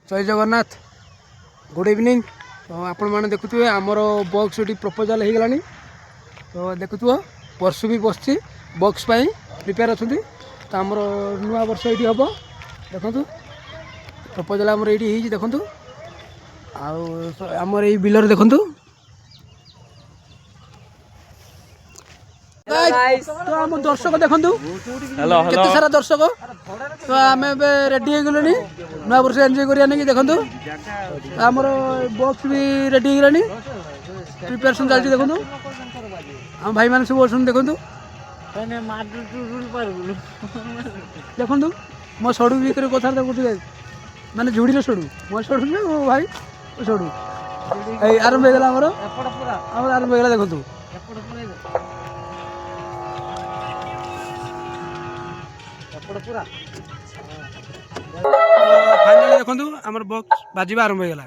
जय Jagannath good evening. तो आपण मैंने देखुए आमर बॉक्स ये प्रपोजाल हो गलानी। तो देखुव परसु भी बसची बॉक्स प्रिपेयर अच्छा। तो आमर नुआ वर्ष ये हम देखु प्रपोजाल आमर ये देखु आमर ये बिलर देखु तो आम दर्शक देखु केते सारा दर्शक। तो आम रेडी हो गलुनी नुआ वर्ष एंजॉय करिया नहीं देखु आमर बॉक्स भी रेडी हो गलानी प्रिपेरेसन चलती देखु आम भाई मैंने सब अच्छा देखु देखु मो सड़ू भितर कथा बुझे माने झुड़ीर सड़ू मो सड़ू ना मो भाई सड़ू आरंभ हो गला आरंभ हो गला देखु फाइनली देखु आम बॉक्स बाजिबा आरंभ हो गला।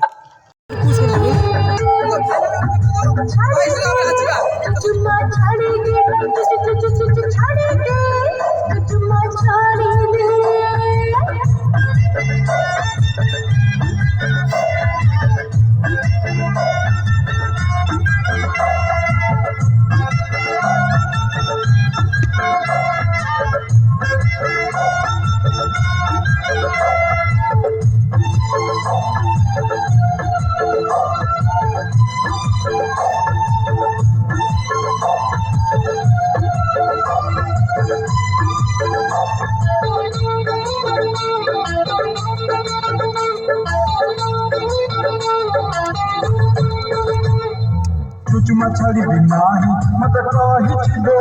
चुमा छाड़ी बिना ही मत कही छिबो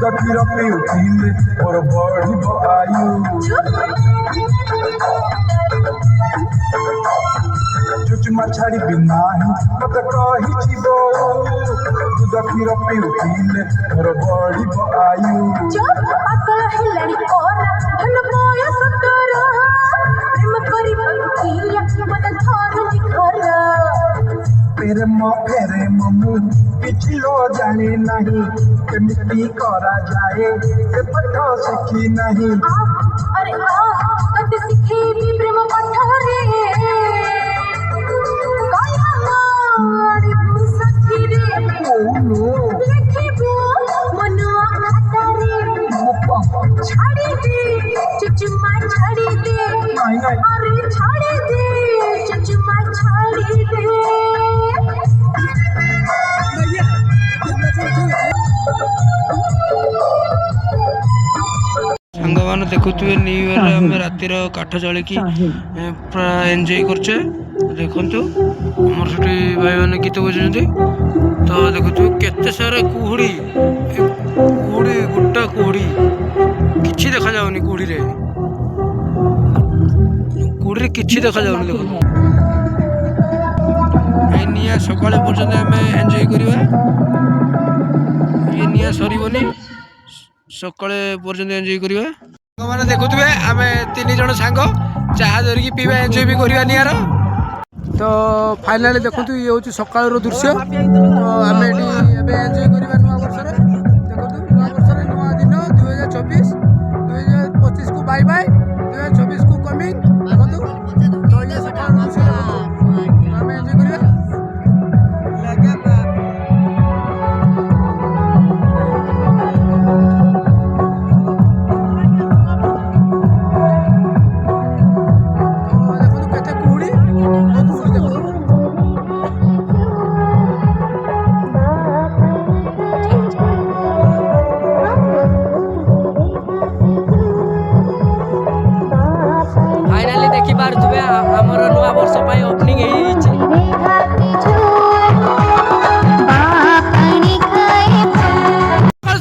गखिर पे उठिले और बड़ी आयु चुमा छाड़ी बिना ही मत कही छिबो गखिर पे उठिले और बड़ी आयु पातळ हेलाणी कोरा भल बोय सतर प्रेम करी भक्तिया मत धरली घर तेरे ममू पिछलो जाने नहीं केमिति करा जाए से पठो सीखी नहीं अरे कद सीखे भी प्रेम पठरे काया मारी सखी रे ओनो देखिबो मनुआ खातारे छाड़ी दे चुचुमा छाड़ी दे नहीं अरे छाड़ी दे चुचुमा छाड़ी दे सांग मैंने देखुए न्यू ईयर आम रातिर काठ जलिकी पूरा एंजॉय करचे देखु आमर से भाई मैंने गीत बजाऊँ। तो देखु केते सारा कुहुड़ी कुहुड़ी गोटा कुहुड़ी किसी देखा जाऊनी कुहुड़ी कुहुड़ी किसी देखा जाऊनी देखो ये निया सकाल पर्यटन आम एंजॉय करवा ये निया सरबनी सकाल पर्यटन एंजॉय करवा मैंने देखुए आम तीन जन सांग चाह धरिकी पीवा एंजॉय भी करवा नियार। तो फाइनाली देखु ये हूँ सकाल दृश्य। तो आम ये एंजॉय करवा नुआ वर्ष देखो नुआ वर्ष नुआ दिन 2024 2025 को बाय बाय 2026 को कमिंग देखो। तो ये सकाल दृश्य आम एंजॉय करवा आमर नुआ वर्ष ओपनिंग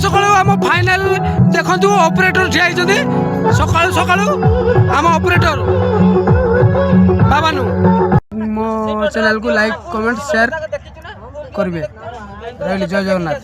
सकाल आम फाइनाल देखु ऑपरेटर ठिया सकाल सकाल आम ऑपरेटर बाबानु मो चैनल को लाइक कमेंट शेयर करेंगे। रही जय जगन्नाथ।